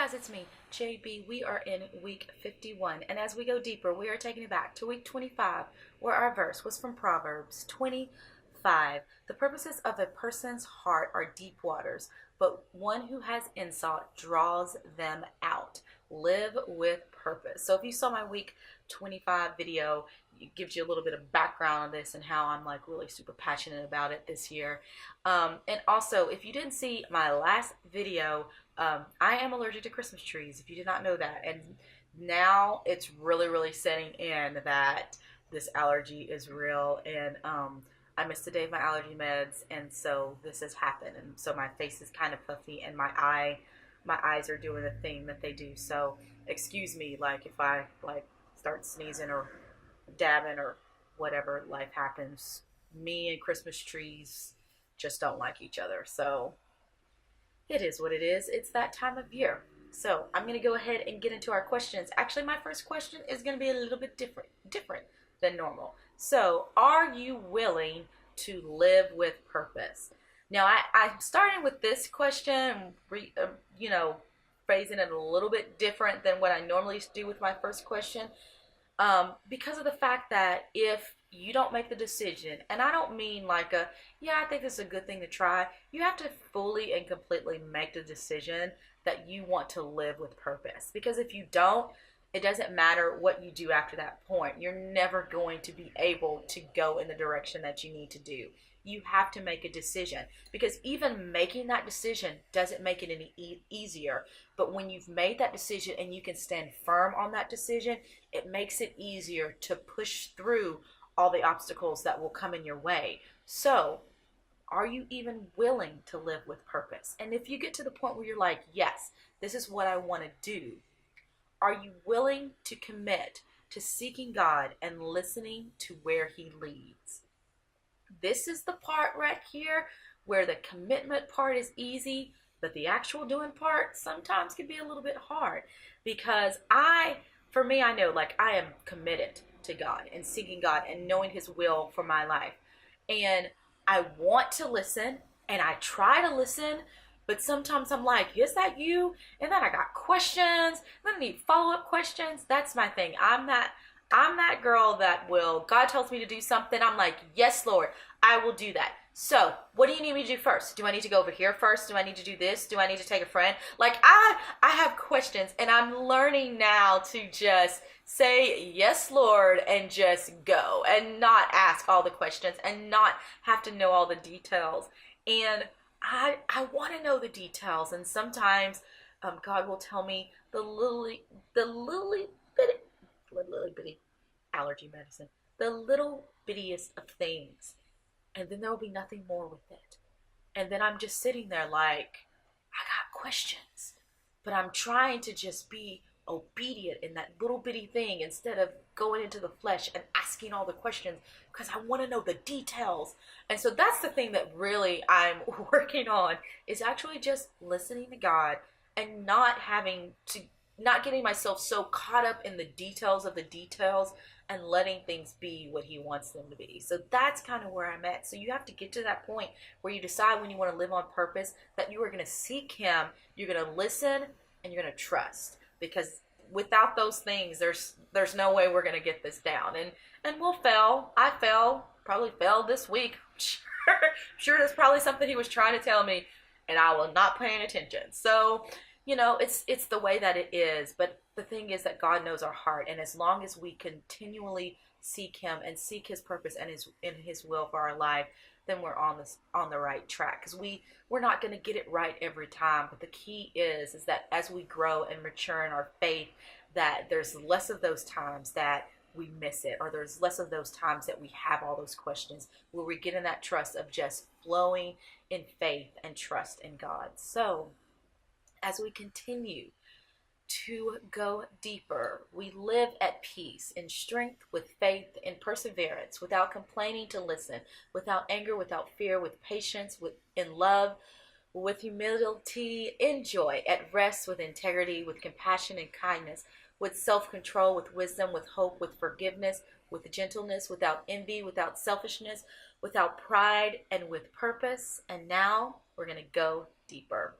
guys, it's me, JB. We are in week 51, and as we go deeper, we are taking it back to week 25, where our verse was from Proverbs 25. The purposes of a person's heart are deep waters, but one who has insight draws them out. Live with purpose. So if you saw my week 25 video, it gives you a little bit of background on this and how I'm like really super passionate about it this year. And also, if you didn't see my last video, I am allergic to Christmas trees, if you did not know that. And now it's really setting in that this allergy is real. And I missed a day of my allergy meds, and so this has happened. And so my face is kind of puffy, and my eyes are doing the thing that they do. So excuse me, like if I like start sneezing or dabbing or whatever, life happens. Me and Christmas trees just don't like each other. So it is what it is. It's that time of year. So I'm going to go ahead and get into our questions. Actually, my first question is going to be a little bit different than normal. So, are you willing to live with purpose? Now, I'm starting with this question, phrasing it a little bit different than what I normally do with my first question, because of the fact that if you don't make the decision, and I don't mean like I think this is a good thing to try. You have to fully and completely make the decision that you want to live with purpose. Because if you don't, it doesn't matter what you do after that point. You're never going to be able to go in the direction that you need to do. You have to make a decision, because even making that decision doesn't make it any easier. But when you've made that decision and you can stand firm on that decision, it makes it easier to push through all the obstacles that will come in your way. So, are you even willing to live with purpose? And if you get to the point where you're like, yes, this is what I want to do, are you willing to commit to seeking God and listening to where He leads? This is the part right here where the commitment part is easy, but the actual doing part sometimes can be a little bit hard, because for me, I know like I am committed to God and seeking God and knowing His will for my life. And I want to listen and I try to listen, but sometimes I'm like, is that you? And then I got questions, then I need follow-up questions. That's my thing. I'm that girl that will, God tells me to do something, I'm like, yes, Lord, I will do that. So, what do you need me to do first? Do I need to go over here first? Do I need to do this? Do I need to take a friend? Like, I have questions, and I'm learning now to just say, yes, Lord, and just go, and not ask all the questions, and not have to know all the details. And I want to know the details, and sometimes God will tell me the little bitty allergy medicine, the little bittiest of things, and then there will be nothing more with it. And then I'm just sitting there like, I got questions, but I'm trying to just be obedient in that little bitty thing instead of going into the flesh and asking all the questions, because I want to know the details. And so that's the thing that really I'm working on, is actually just listening to God and not getting myself so caught up in the details of the details, and letting things be what He wants them to be. So that's kind of where I'm at. So you have to get to that point where you decide, when you want to live on purpose, that you are going to seek Him, you're going to listen, and you're going to trust. Because without those things, there's no way we're going to get this down. And we'll fail. I probably failed this week. Sure, that's probably something He was trying to tell me, and I was not paying attention. So, it's the way that it is. But the thing is that God knows our heart, and as long as we continually seek Him and seek His purpose and His will for our life, then we're on the right track. Because we're not going to get it right every time. But the key is that as we grow and mature in our faith, that there's less of those times that we miss it, or there's less of those times that we have all those questions, where we get in that trust of just flowing in faith and trust in God. So, as we continue to go deeper, we live at peace, in strength, with faith, in perseverance, without complaining to listen, without anger, without fear, with patience, in love, with humility, in joy, at rest, with integrity, with compassion and kindness, with self-control, with wisdom, with hope, with forgiveness, with gentleness, without envy, without selfishness, without pride, and with purpose. And now we're going to go deeper.